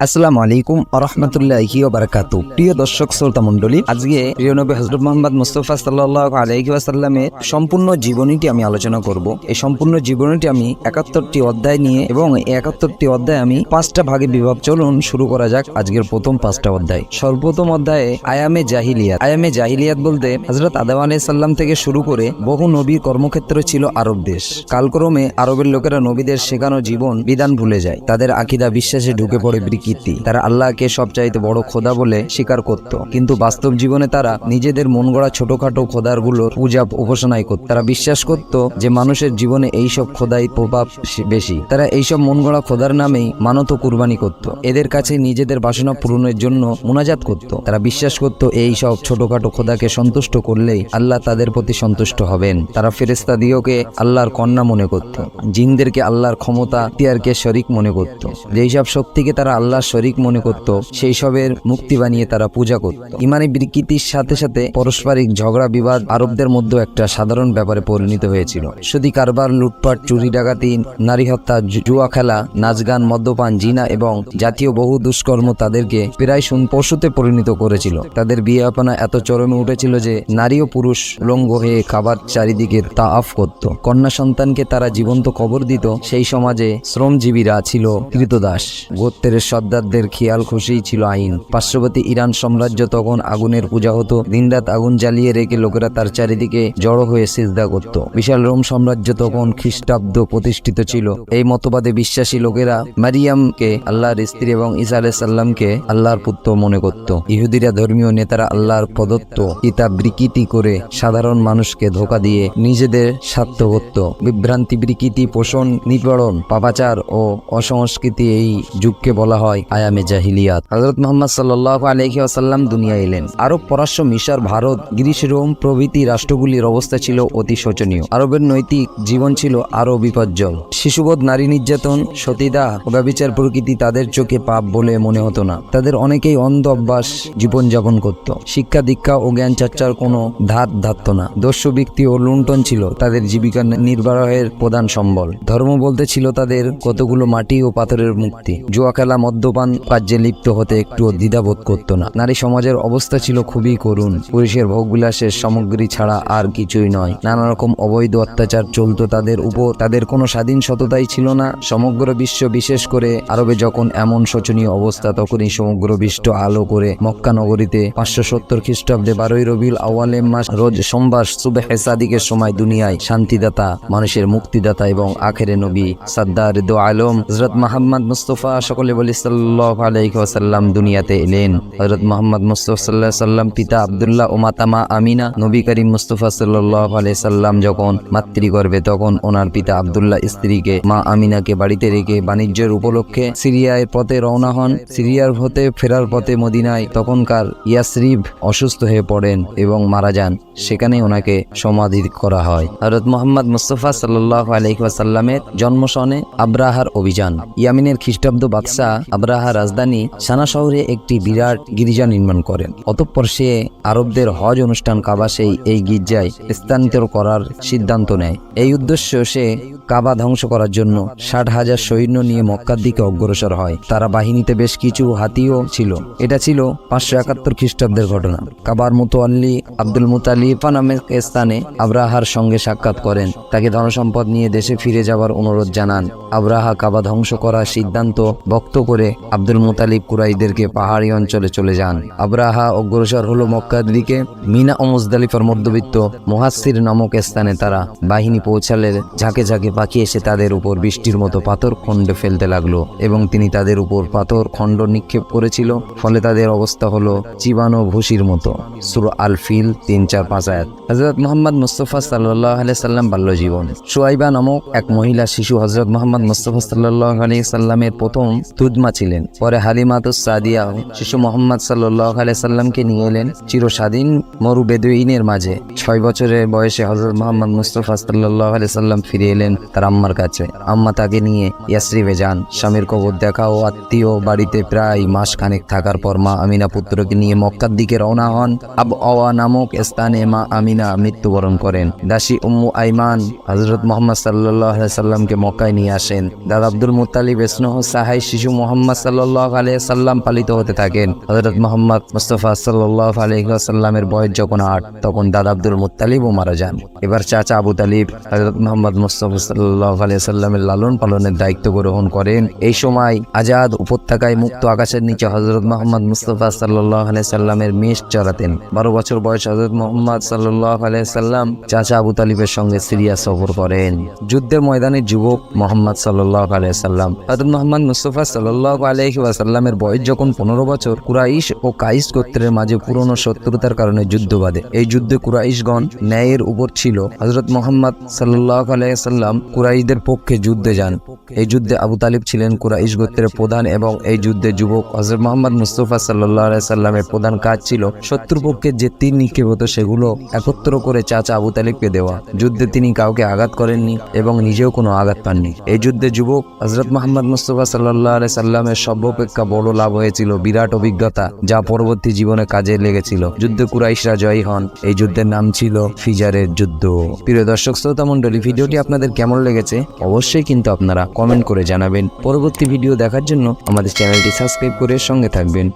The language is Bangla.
আসসালামু আলাইকুম আরহামতুল্লাহি ওয়া বারাকাতুহু। প্রিয় দর্শক শ্রোতা মণ্ডলী, আজকে প্রিয় নবী হযরত মুহাম্মদ মুস্তাফা সাল্লাল্লাহু আলাইহি ওয়াসাল্লামের সম্পূর্ণ জীবনীটি আমি আলোচনা করব। এই সম্পূর্ণ জীবনীটি আমি 71টি অধ্যায় নিয়ে এবং এই 71টি অধ্যায় আমি 5টা ভাগে বিভাগ। চলুন শুরু করা যাক আজকের প্রথম 5টা অধ্যায়। সর্বপ্রথম অধ্যায়ে আয়ামে জাহিলিয়াত। আয়ামে জাহিলিয়াত বলতে হযরত আদম আলাইহিস সালাম থেকে শুরু করে বহু নবীর কর্মক্ষেত্র ছিল আরব দেশ। কালক্রমে আরবের লোকেরা নবীদের শেখানো জীবন বিধান ভুলে যায়। তাদের আকীদা বিশ্বাসে ঢুকে পড়ে তারা আল্লাহকে সবচাইতে বড় খোদা বলে স্বীকার করত, কিন্তু বাস্তব জীবনে তারা নিজেদের মন গড়া ছোটখাটো খোদারগুলোর পূজা উপাসনাই করত। তারা বিশ্বাস করত যে মানুষের জীবনে এইসব খোদাই প্রভাব বেশি। তারা এইসব মন গড়া খোদার নামেই মানত কুরবানি করত, এদের কাছে নিজেদের বাসনা পূরণের জন্য মুনাজাত করত। তারা বিশ্বাস করত এই সব ছোটখাটো খোদাকে সন্তুষ্ট করলেই আল্লাহ তাদের প্রতি সন্তুষ্ট হবেন। তারা ফেরেশতা দিওকে আল্লাহর কন্যা মনে করত, জিনদেরকে আল্লাহর ক্ষমতা ইখতিয়ারকে শরীক মনে করত। যেই সব শক্তিকে তারা আল্লাহ শরীক মনে করত, সেই সবের মুক্তি বানিয়ে তারা পূজা করত। ইমানি বিকৃতির সাথে সাথে পারস্পরিক ঝগড়া বিবাদ আরবদের মধ্যে একটা সাধারণ ব্যাপারে পরিণত হয়েছিল। সুদী কারবার, লুটপাট, চুরি ডাকাতি, নারী হত্যা, জুয়া খেলা, নাচ গান, মদ্যপান, জিনা এবং জাতীয় বহু দুষ্কর্ম তাদেরকে প্রায় পশুতে পরিণত করেছিল। তাদের বিয়াপনা এত চরমে উঠেছিল যে নারী ও পুরুষ উলঙ্গ হয়ে খাবার চারিদিকে তাআফ করত। কন্যা সন্তানকে তারা জীবন্ত কবর দিত। সেই সমাজে শ্রমজীবীরা ছিল কৃতদাস, গোত্রের সর্দারদের খেয়াল খুশিই ছিল আইন। পার্শ্ববর্তী ইরান সাম্রাজ্য তখন আগুনের পূজা হতো। দিনরাত আগুন জ্বালিয়ে রেখে লোকেরা তার চারিদিকে জড়ো হয়ে সিজদা করত। বিশাল রোম সাম্রাজ্য তখন খ্রিস্টাব্দ প্রতিষ্ঠিত ছিল। এই মতবাদে বিশ্বাসী লোকেরা মারিয়ামকে আল্লাহর স্ত্রী এবং ঈসা আলাইহিস সালামকে আল্লাহর পুত্র মনে করত। ইহুদিরা ধর্মীয় নেতারা আল্লাহর প্রদত্ত কিতাব বিকৃতি করে সাধারণ মানুষকে ধোঁকা দিয়ে নিজেদের স্বার্থ করত। বিভ্রান্তি, বিকৃতি, পোষণ, নিপীড়ন, পাপাচার ও অসংস্কৃতি এই যুগকে বলা হয় আয়ামে জাহিলিয়াত। হযরত মুহাম্মদ সাল্লাল্লাহু আলাইহি ওয়াসাল্লাম দুনিয়ায় এলেন। আরব, পারস্য, মিশর, ভারত, গ্রিস, রোম প্রভৃতি রাষ্ট্রগুলির অবস্থা ছিল অতি শোচনীয়। আরবের নৈতিক জীবন ছিল আরো বিপজ্জল। শিশুবধ, নারী নির্যাতন, সতীদাহ ও ব্যভিচার প্রকৃতি তাদের চোখে পাপ বলে মনে হতো না। তাদের অনেকেই অন্ধ অভ্যাস জীবনযাপন করত। শিক্ষা, দীক্ষা ও জ্ঞান চর্চার কোনো ধার ধারত না। দস্যু ব্যক্তি ও লুণ্ঠন ছিল তাদের জীবিকা নির্বাহের প্রধান সম্বল। ধর্ম বলতে ছিল তাদের কতগুলো মাটি ও পাথরের মুক্তি। জুয়া খেলা, মদ্যপান কার্যে লিপ্ত হতে একটুও দ্বিধাবোধ করত না। নারী সমাজের অবস্থা ছিল খুবই করুণ। পুরুষের ভোগবিলাসের সামগ্রী ছাড়া আর কিছুই নয়। নানা রকম অবৈধ অত্যাচার চলত তাদের উপর। তাদের কোনো স্বাধীন সততাই ছিল না। সমগ্র বিশ্ব, বিশেষ করে আরবে যখন এমন শোচনীয় অবস্থা, তখনই সমগ্র বিশ্ব আলো করে মক্কা নগরীতে 570 খ্রিস্টাব্দে 12ই রবিউল আউয়ালের মাস রোজ সোমবার সুবহে সাদিকের সময় দুনিয়ায় শান্তিদাতা, মানুষের মুক্তিদাতা এবং আখেরে নবী সাদ্দার দো আলম হযরত মুহাম্মদ মুস্তাফা, সকলে বলি সাল্লাল্লাহু আলাইহি ওয়াসাল্লাম দুনিয়াতে এলেন। হযরত মুহাম্মদ মুস্তাফা সাল্লাল্লাহু আলাইহি সাল্লাম পিতা আব্দুল্লাহ ও মাতা মা আমিনা। নবী করিম মুস্তাফা সাল্লাল্লাহু আলাইহি সাল্লাম যখন মাতৃগর্ভে, তখন ওনার পিতা আব্দুল্লাহ স্ত্রীকে মা আমিনাকে বাড়িতে রেখে বাণিজ্যের উপলক্ষে সিরিয়ার পথে রওনা হন। সিরিয়ার হতে ফেরার পথে মদিনায় তখনকার ইয়াসরিব অসুস্থ হয়ে পড়েন এবং মারা যান। সেখানে ওনাকে সমাধি করা হয়। হযরত মুহাম্মদ মুস্তাফা সাল্লাল্লাহু আলাইহি ওয়াসাল্লামের জন্মসনে আব্রাহার অভিযান। ইয়ামিনের খ্রিস্টাব্দ বাদশাহ আব্রাহা রাজধানী সানা শহরে একটি বিরাট গির্জা নির্মাণ করেন। অতঃপর সে আরবদের হজ অনুষ্ঠান কাবা সেই এই গির্জায় স্থানান্তর করার সিদ্ধান্ত নেয়। এই উদ্দেশ্য সে কাবা ধ্বংস করার জন্য 60,000 সৈন্য নিয়ে মক্কার দিকে অগ্রসর হয়। তারা বাহিনীতে বেশ কিছু হাতিও ছিল। এটা ছিল 571 খ্রিস্টাব্দের ঘটনা। কাবার মুতাওয়াল্লি আব্দুল মুতালিব নামের স্থানে আব্রাহার সঙ্গে সাক্ষাৎ করেন। তাকে ধনসম্পদ নিয়ে দেশে ফিরে যাওয়ার অনুরোধ জানান। আব্রাহা কাবা ধ্বংস করার সিদ্ধান্ত ব্যক্ত করে আব্দুল মুতালিব কুরাইশদেরকে পাহাড়ি অঞ্চলে চলে যান। আব্রাহা অগ্রসর হলো মক্কার দিকে। মিনা ও মুজদালিফার মধ্যবিত্ত মুহাসসির নামক স্থানে তারা বাহিনী পৌঁছালে ঝাঁকে ঝাঁকে পাখি এসে তাদের উপর বৃষ্টির মতো পাথর খণ্ড ফেলতে লাগলো এবং তিনি তাদের উপর পাথর খণ্ড নিক্ষেপ করেছিল। ফলে তাদের অবস্থা হলো চিবানো ভুসির মতো। সূরা আল ফিল 3-4-5 আয়াত। হযরত মুহাম্মদ মুস্তাফা সাল্লাল্লাহু আলাইহি সাল্লাম বাল্য জীবন। সুয়াইবা নামক এক মহিলা শিশু হযরত মুহাম্মদ মুস্তাফা সাল্লাল্লাহু আলাইহি সাল্লামের প্রথম দুধমা ছিলেন। পরে হালিমাতুস সাদিয়া শিশু মুহাম্মদ সাল্লাল্লাহু আলাইহি সাল্লামকে নিয়ে এলেন চিরস্বাধীন মরু বেদুইনের মাঝে। 6 বছরের বয়সে হযরত মুহাম্মদ মুস্তাফা সাল্লাল্লাহু আলাইহি সাল্লাম ফিরে এলেন তার আম্মার কাছে। আম্মা তাকে নিয়ে ইয়াসরিবে যান। স্বামীর কবর দেখা ও আত্মীয় বাড়িতে প্রায় মাস খানেক থাকার পর মা আমিনা পুত্রকে নিয়ে মক্কার দিকে রওনা হন। আবওয়া নামক স্থানে মা আমিনা মৃত্যুবরণ করেন। দাসী উম্মু আইমান হযরত মুহাম্মদ সাল্লাল্লাহু আলাইহি সাল্লামকে মক্কায় নিয়ে আসেন। দাদা আব্দুল মুত্তালিব স্নেহ সাহায় শিশু মুহাম্মদ মুহাম্মদ সাল্লাল্লাহু আলাইহি ওয়াসাল্লাম পালিত হতে থাকেন। হযরত মুহাম্মদ মুস্তাফা সাল্লাল্লাহু আলাইহি ওয়াসাল্লামের বয়স যখন 8 তখন দাদা আব্দুল মুত্তালিবও মারা যান। এবার চাচা আবু তালিব হযরত মুহাম্মদ মুস্তাফা সাল্লাল্লাহু আলাইহি ওয়াসাল্লামের লালন পালনের দায়িত্ব গ্রহণ করেন। এই সময় আজাদ উপত্যকায় মুক্ত আকাশের নিচে হযরত মুহাম্মদ মুস্তাফা সাল্লাল্লাহু আলাইহি ওয়াসাল্লামের মেষ চড়াতেন। 12 বছর বয়স হযরত মুহাম্মদ সাল্লাল্লাহু আলাইহি ওয়াসাল্লাম চাচা আবু তালিবের সঙ্গে সিরিয়া সফর করেন। যুদ্ধের ময়দানে যুবক মুহাম্মদ সাল্লাল্লাহু আলাইহি ওয়াসাল্লাম হযরত মুহাম্মদ মুস্তাফা সাল্লাল্লাহু আলাইহি ওয়াসাল্লামের বয়স যখন 15 বছর, কুরাইশ ও কাইস গোত্রের মাঝে পুরনো শত্রুতার কারণে যুদ্ধ বাধে। এই যুদ্ধে কুরাইশগণ ন্যায়ের উপর ছিল। হযরত মুহাম্মদ সাল্লাল্লাহু আলাইহি ওয়াসাল্লাম কুরাইশদের পক্ষে যুদ্ধে যান। এই যুদ্ধে আবু তালিব ছিলেন কুরাইশ গোত্রের প্রধান এবং এই যুদ্ধে যুবক হযরত মুহাম্মদ মুস্তাফা সাল্লাল্লাহু আলাইহি ওয়াসাল্লামের প্রধান কাজ ছিল শত্রুপক্ষের যে তীর নিক্ষেপ হতো সেগুলো একত্র করে চাচা আবু তালিবকে দেওয়া। যুদ্ধে তিনি কাউকে আঘাত করেননি এবং নিজেও কোনো আঘাত পাননি। এই যুদ্ধে যুবক হযরত মুহাম্মদ মুস্তাফা সাল্লাল্লাহু আলাইহি ওয়াসাল্লামের সর্বাপেক্ষা বড় লাভ হয়েছিল বিরাট অভিজ্ঞতা, যা পরবর্তী জীবনে কাজে লেগেছিল। যুদ্ধে কুরাইশরা জয়ী হন। এই যুদ্ধের নাম ছিল ফিজারের যুদ্ধ। প্রিয় দর্শক শ্রোতা মণ্ডলী, ভিডিওটি আপনাদের কেমন লেগেছে অবশ্যই কিন্তু আপনারা কমেন্ট করে জানাবেন। পরবর্তী ভিডিও দেখার জন্য আমাদের চ্যানেলটি সাবস্ক্রাইব করে সঙ্গে থাকবেন।